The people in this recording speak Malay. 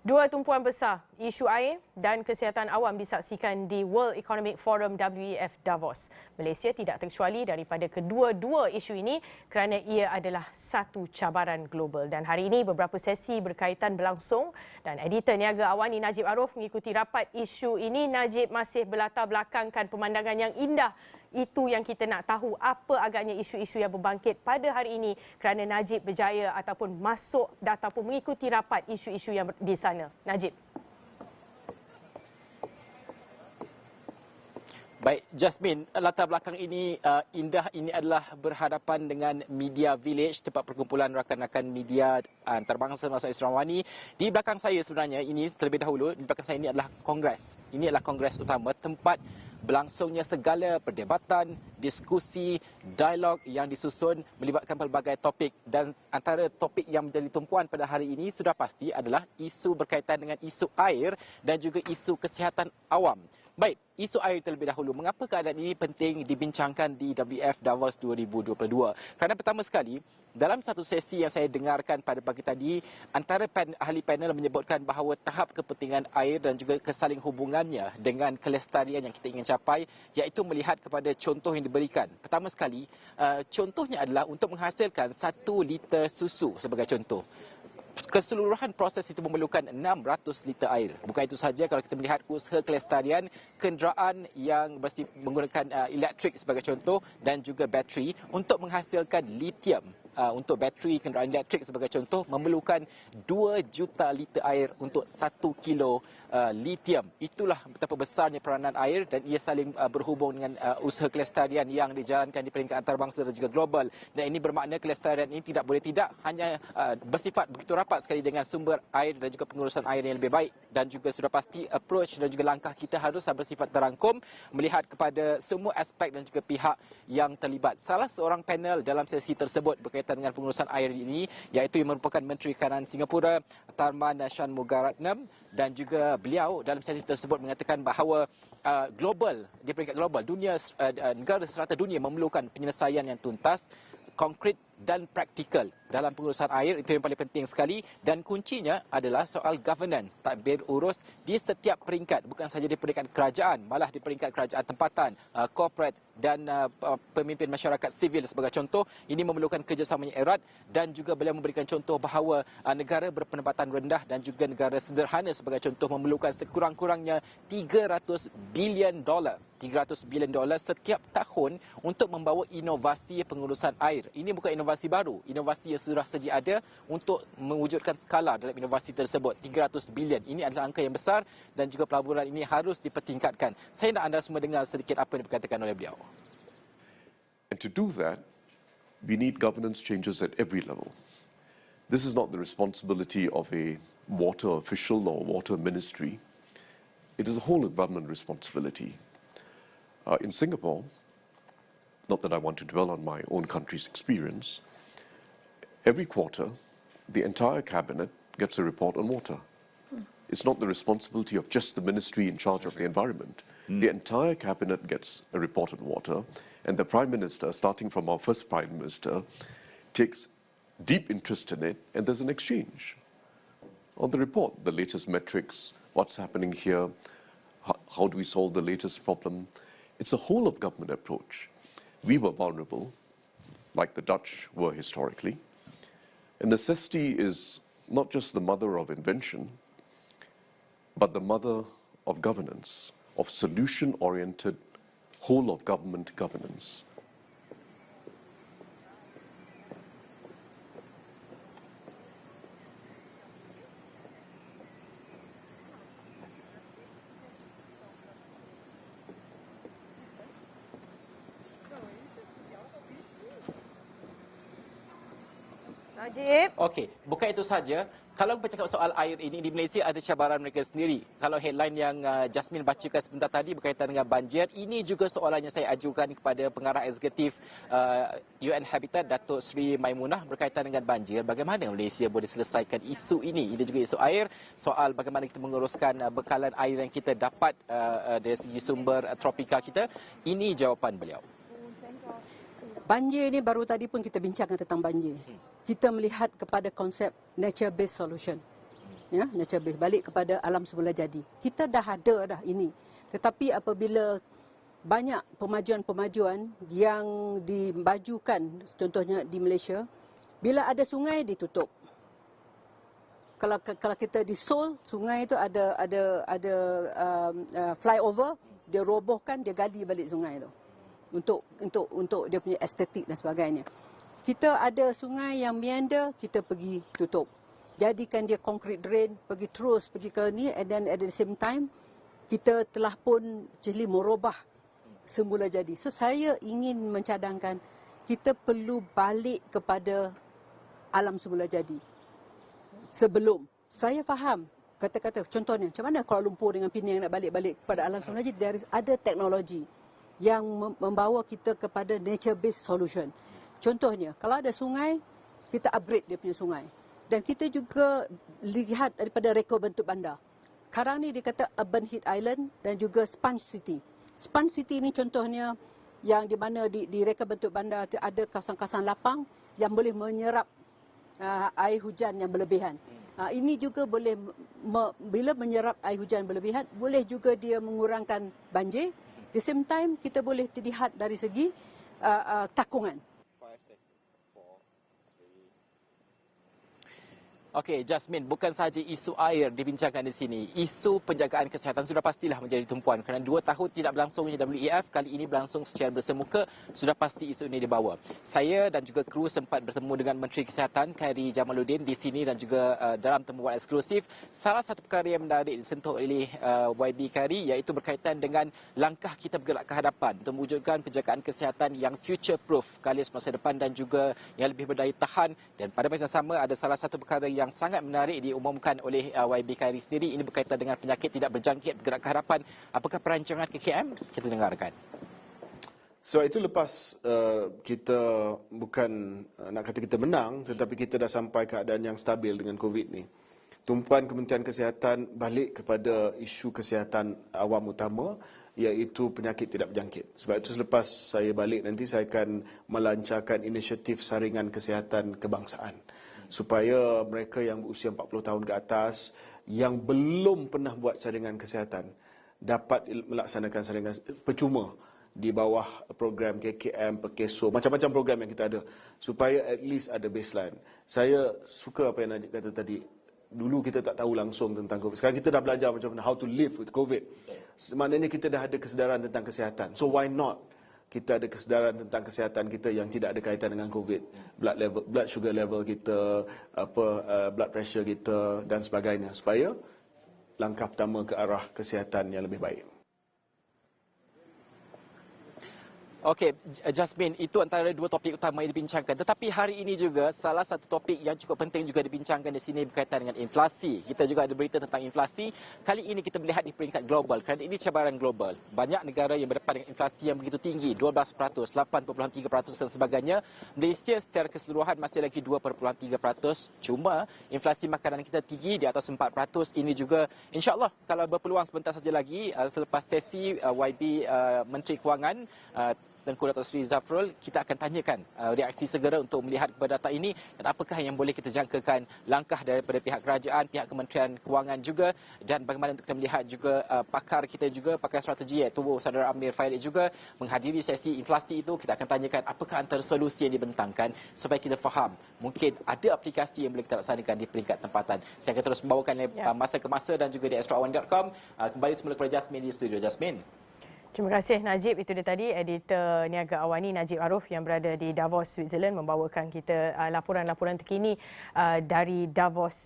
Dua tumpuan besar, isu air dan kesihatan awam disaksikan di World Economic Forum WEF Davos. Malaysia tidak terkecuali daripada kedua-dua isu ini kerana ia adalah satu cabaran global. Dan hari ini beberapa sesi berkaitan berlangsung dan editor Niaga Awani Najib Aruf mengikuti rapat isu ini. Najib masih berlatar belakangkan pemandangan yang indah. Itu yang kita nak tahu, apa agaknya isu-isu yang berbangkit pada hari ini kerana Najib berjaya ataupun masuk ataupun mengikuti rapat isu-isu yang di sana. Najib. Baik, Jasmine, latar belakang ini indah. Ini adalah berhadapan dengan Media Village, tempat perkumpulan rakan-rakan media antarabangsa masuk Islamwani. Di belakang saya sebenarnya, ini terlebih dahulu, di belakang saya ini adalah Kongres. Ini adalah Kongres utama, tempat berlangsungnya segala perdebatan, diskusi, dialog yang disusun melibatkan pelbagai topik. Dan antara topik yang menjadi tumpuan pada hari ini sudah pasti adalah isu berkaitan dengan isu air dan juga isu kesihatan awam. Baik, isu air terlebih dahulu. Mengapa keadaan ini penting dibincangkan di WEF Davos 2022? Kerana pertama sekali, dalam satu sesi yang saya dengarkan pada pagi tadi, antara ahli panel menyebutkan bahawa tahap kepentingan air dan juga kesaling hubungannya dengan kelestarian yang kita ingin capai, iaitu melihat kepada contoh yang diberikan. Pertama sekali, contohnya adalah untuk menghasilkan 1 liter susu sebagai contoh. Keseluruhan proses itu memerlukan 600 liter air. Bukan itu sahaja, kalau kita melihat usaha kelestarian, kenderaan yang menggunakan elektrik sebagai contoh dan juga bateri untuk menghasilkan lithium. Untuk bateri kenderaan elektrik sebagai contoh memerlukan 2 juta liter air untuk 1 kilo lithium. Itulah betapa besarnya peranan air dan ia saling berhubung dengan usaha kelestarian yang dijalankan di peringkat antarabangsa dan juga global. Dan ini bermakna kelestarian ini tidak boleh tidak hanya bersifat begitu rapat sekali dengan sumber air dan juga pengurusan air yang lebih baik, dan juga sudah pasti approach dan juga langkah kita harus bersifat terangkum melihat kepada semua aspek dan juga pihak yang terlibat. Salah seorang panel dalam sesi tersebut berkaitan dengan pengurusan air ini iaitu yang merupakan Menteri Kanan Singapura, Tharman Shanmugaratnam, dan juga beliau dalam sesi tersebut mengatakan bahawa di peringkat global, negara serata dunia memerlukan penyelesaian yang tuntas, konkret dan praktikal dalam pengurusan air. Itu yang paling penting sekali, dan kuncinya adalah soal governance, tadbir urus di setiap peringkat, bukan sahaja di peringkat kerajaan, malah di peringkat kerajaan tempatan, corporate dan pemimpin masyarakat sivil sebagai contoh. Ini memerlukan kerjasama yang erat, dan juga beliau memberikan contoh bahawa negara berpendapatan rendah dan juga negara sederhana sebagai contoh memerlukan sekurang-kurangnya $300 bilion setiap tahun untuk membawa inovasi pengurusan air. Ini bukan inovasi baru, inovasi yang sudah sedia ada untuk mewujudkan skala dalam inovasi tersebut. 300 bilion, ini adalah angka yang besar dan juga pelaburan ini harus dipertingkatkan. Saya nak anda semua dengar sedikit apa yang dikatakan oleh beliau. And to do that, we need governance changes at every level. This is not the responsibility of a water official or water ministry. It is a whole of government responsibility. In Singapore, not that I want to dwell on my own country's experience, every quarter, the entire cabinet gets a report on water. It's not the responsibility of just the ministry in charge of the environment. The entire cabinet gets a report on water, and the Prime Minister, starting from our first Prime Minister, takes deep interest in it, and there's an exchange on the report, the latest metrics, what's happening here, how do we solve the latest problem. It's a whole of government approach. We were vulnerable, like the Dutch were historically. And necessity is not just the mother of invention, but the mother of governance, of solution-oriented, whole of government governance. Najib. Okey, bukan itu saja. Kalau bercakap soal air ini, di Malaysia ada cabaran mereka sendiri. Kalau headline yang Jasmine bacakan sebentar tadi berkaitan dengan banjir, ini juga soalan yang saya ajukan kepada pengarah eksekutif UN Habitat, Datuk Seri Maimunah, berkaitan dengan banjir. Bagaimana Malaysia boleh selesaikan isu ini? Ini juga isu air, soal bagaimana kita menguruskan bekalan air yang kita dapat dari segi sumber tropika kita. Ini jawapan beliau. Banjir ini baru tadi pun kita bincangkan tentang banjir. Kita melihat kepada konsep nature based solution. ya, nature base, balik kepada alam semula jadi. Kita dah ada dah ini. Tetapi apabila banyak pemajuan-pemajuan yang dimajukan, contohnya di Malaysia, bila ada sungai ditutup. Kalau kita di Seoul, sungai itu ada flyover, dia robohkan, dia gali balik sungai itu untuk dia punya estetik dan sebagainya. Kita ada sungai yang meander, kita pergi tutup. Jadikan dia concrete drain, pergi ke ni, and then at the same time kita telah pun actually merubah semula jadi. So saya ingin mencadangkan kita perlu balik kepada alam semula jadi. Sebelum saya faham kata-kata contohnya macam mana Kuala Lumpur dengan Penang nak balik-balik kepada alam semula jadi, ada teknologi yang membawa kita kepada nature based solution. Contohnya kalau ada sungai, kita upgrade dia punya sungai. Dan kita juga lihat daripada reka bentuk bandar. Sekarang ni dia kata urban heat island dan juga sponge city. Sponge city ni contohnya yang di mana di reka bentuk bandar ada kawasan-kawasan lapang yang boleh menyerap air hujan yang berlebihan. Ini juga boleh, bila menyerap air hujan berlebihan, boleh juga dia mengurangkan banjir. Di same time, kita boleh dilihat dari segi takungan. Okey, Jasmine, bukan sahaja isu air dibincangkan di sini. Isu penjagaan kesihatan sudah pastilah menjadi tumpuan kerana 2 tahun tidak berlangsungnya WEF, kali ini berlangsung secara bersemuka, sudah pasti isu ini dibawa. Saya dan juga kru sempat bertemu dengan Menteri Kesihatan Khairy Jamaluddin di sini dan juga dalam temuan eksklusif. Salah satu perkara yang menarik disentuh oleh YB Khairy iaitu berkaitan dengan langkah kita bergerak ke hadapan untuk mewujudkan penjagaan kesihatan yang future proof, kalis masa depan dan juga yang lebih berdaya tahan. Dan pada masa yang sama ada salah satu perkara yang sangat menarik diumumkan oleh YB Khairy sendiri. Ini berkaitan dengan penyakit tidak berjangkit bergerak ke hadapan. Apakah perancangan KKM? Kita dengarkan. So itu lepas kita bukan nak kata kita menang, tetapi kita dah sampai keadaan yang stabil dengan COVID ni. Tumpuan Kementerian Kesihatan balik kepada isu kesihatan awam utama, iaitu penyakit tidak berjangkit. Sebab itu selepas saya balik nanti saya akan melancarkan inisiatif saringan kesihatan kebangsaan, supaya mereka yang berusia 40 tahun ke atas yang belum pernah buat saringan kesihatan dapat melaksanakan saringan percuma di bawah program KKM, Perkeso, macam-macam program yang kita ada, supaya at least ada baseline. Saya suka apa yang Najib kata tadi. Dulu kita tak tahu langsung tentang COVID. Sekarang kita dah belajar macam mana how to live with COVID. Maknanya kita dah ada kesedaran tentang kesihatan. So why not kita ada kesedaran tentang kesihatan kita yang tidak ada kaitan dengan COVID, blood sugar level kita, blood pressure kita dan sebagainya, supaya langkah pertama ke arah kesihatan yang lebih baik. Okey, Jasmine, itu antara 2 topik utama yang dibincangkan. Tetapi hari ini juga salah satu topik yang cukup penting juga dibincangkan di sini berkaitan dengan inflasi. Kita juga ada berita tentang inflasi. Kali ini kita melihat di peringkat global kerana ini cabaran global. Banyak negara yang berdepan dengan inflasi yang begitu tinggi, 12%, 8.3% dan sebagainya. Malaysia secara keseluruhan masih lagi 2.3%. Cuma inflasi makanan kita tinggi di atas 4%. Ini juga insya-Allah kalau berpeluang sebentar saja lagi selepas sesi YB Menteri Kewangan Tengku Dato' Seri Zafrul, kita akan tanyakan reaksi segera untuk melihat kepada data ini dan apakah yang boleh kita jangkakan langkah daripada pihak kerajaan, pihak Kementerian Kewangan juga, dan bagaimana untuk kita melihat juga pakar kita juga, pakar strategi iaitu Saudara Amir Farid juga menghadiri sesi inflasi itu. Kita akan tanyakan apakah antara solusi yang dibentangkan supaya kita faham mungkin ada aplikasi yang boleh kita laksanakan di peringkat tempatan. Saya akan terus membawakan masa ke masa dan juga di extra1.com. Kembali semula kepada Jasmine di studio. Jasmine. Terima kasih Najib. Itu dia tadi editor Niaga Awani Najib Aruf yang berada di Davos, Switzerland membawakan kita laporan-laporan terkini dari Davos.